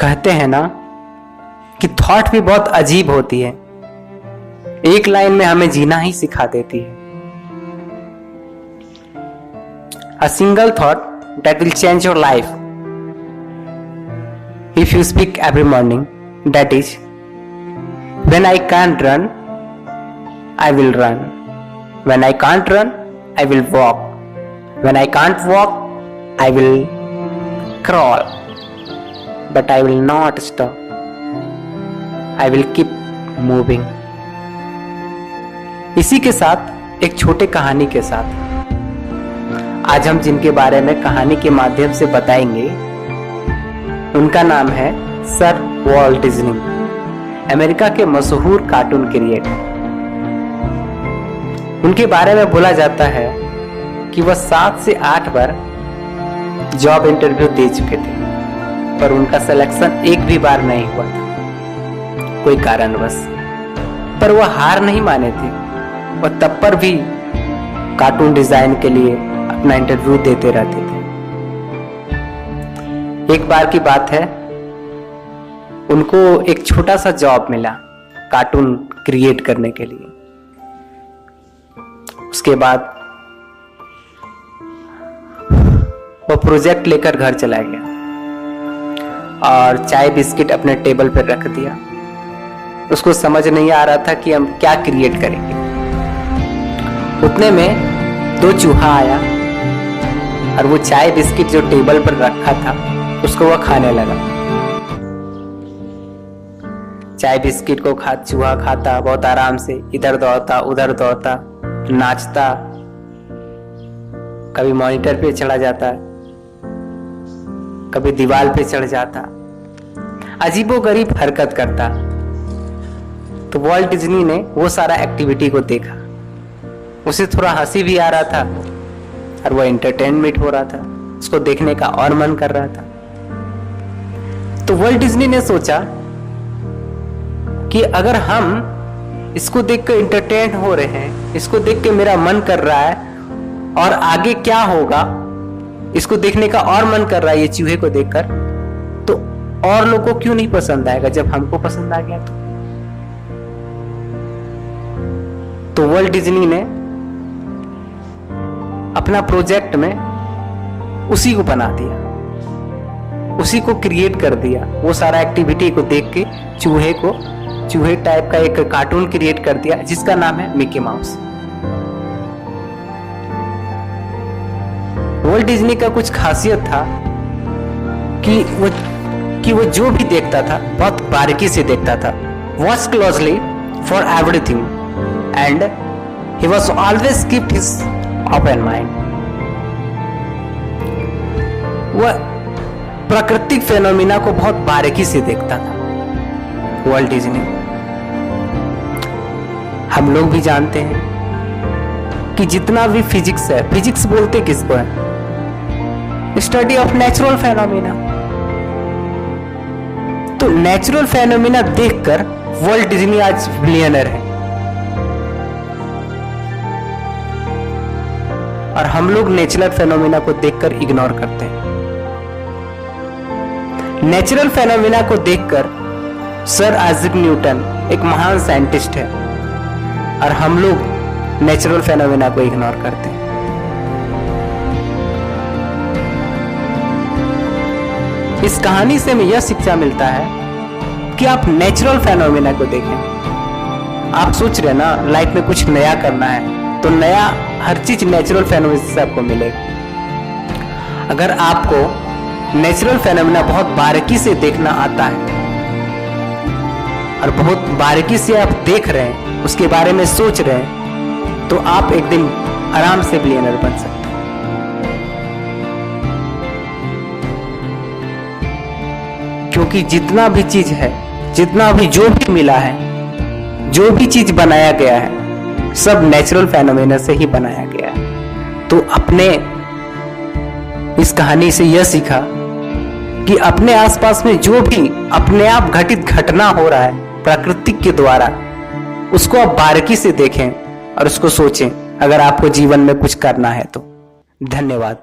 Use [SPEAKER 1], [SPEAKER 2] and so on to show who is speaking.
[SPEAKER 1] कहते हैं ना कि थॉट भी बहुत अजीब होती है, एक लाइन में हमें जीना ही सिखा देती है। A single thought that will change your life if you speak every morning, that is, when I can't run, I will run. When I can't run, I will walk. When I can't walk, I will crawl. But I will not stop. I will keep moving. इसी के साथ एक छोटे कहानी के साथ आज हम जिनके बारे में कहानी के माध्यम से बताएंगे उनका नाम है सर वॉल्ट डिज्नी, अमेरिका के मशहूर कार्टून क्रिएटर। उनके बारे में बोला जाता है कि वह 7 से 8 बार जॉब इंटरव्यू दे चुके थे, पर उनका सिलेक्शन एक भी बार नहीं हुआ था कोई कारणवश। पर वह हार नहीं माने थे, वह तब पर भी कार्टून डिजाइन के लिए अपना इंटरव्यू देते रहते थे। एक बार की बात है, उनको एक छोटा सा जॉब मिला कार्टून क्रिएट करने के लिए। उसके बाद वो प्रोजेक्ट लेकर घर चला गया और चाय बिस्किट अपने टेबल पर रख दिया। उसको समझ नहीं आ रहा था कि हम क्या क्रिएट करेंगे। उतने में 2 चूहा आया और वो चाय बिस्किट जो टेबल पर रखा था उसको वह खाने लगा। चाय बिस्किट को चूहा खाता बहुत आराम से, इधर दौड़ता उधर दौड़ता, नाचता, कभी मॉनिटर पे चढ़ा जाता, कभी दीवार पे चढ़ जाता, अजीबोगरीब हरकत करता। तो वॉल्ट डिज्नी ने वो सारा एक्टिविटी को देखा, उसे थोड़ा हंसी भी आ रहा था और वह एंटरटेनमेंट हो रहा था, उसको देखने का और मन कर रहा था। तो वॉल्ट डिज्नी ने सोचा कि अगर हम इसको देख कर एंटरटेन हो रहे हैं, इसको देख के मेरा मन कर रहा है और आगे क्या होगा इसको देखने का और मन कर रहा है ये चूहे को देखकर, तो और लोगों को क्यों नहीं पसंद आएगा जब हमको पसंद आ गया तो वॉल्ट डिज्नी ने अपना प्रोजेक्ट में उसी को बना दिया, उसी को क्रिएट कर दिया। वो सारा एक्टिविटी को देख के चूहे टाइप का एक कार्टून क्रिएट कर दिया जिसका नाम है मिकी माउस। वॉल्ट डिज्नी का कुछ खासियत था कि वो जो भी देखता था बहुत बारीकी से देखता था। Watch closely for everything and he was always keep his open mind. वह प्राकृतिक फेनोमिना को बहुत बारीकी से देखता था वॉल्ट डिज्नी। हम लोग भी जानते हैं कि जितना भी फिजिक्स है, फिजिक्स बोलते किसको है? Study of natural phenomena. तो नेचुरल फेनोमिना देखकर वॉल्ट डिज्नी आज बिलियनर है और हम लोग नेचुरल फेनोमिना को देखकर इग्नोर करते हैं। नेचुरल फेनोमिना को देखकर सर आइजैक न्यूटन एक महान साइंटिस्ट है और हम लोग नेचुरल फेनोमिना को इग्नोर करते हैं। इस कहानी से हमें यह शिक्षा मिलता है कि आप नेचुरल फेनोमिना को देखें। आप सोच रहे ना लाइफ में कुछ नया करना है तो नया हर चीज नेचुरल फेनोमिना से आपको मिलेगा। अगर आपको नेचुरल फेनोमिना बहुत बारीकी से देखना आता है और बहुत बारीकी से आप देख रहे हैं, उसके बारे में सोच रहे हैं, तो आप एक दिन आराम से बिलियनर बन सकते हैं। क्योंकि जितना भी चीज है, जितना भी जो भी मिला है, जो भी चीज बनाया गया है, सब नेचुरल फेनोमेना से ही बनाया गया है। तो अपने इस कहानी से यह सीखा कि अपने आसपास में जो भी अपने आप घटित घटना हो रहा है प्रकृति के द्वारा, उसको आप बारीकी से देखें और उसको सोचें अगर आपको जीवन में कुछ करना है तो। धन्यवाद।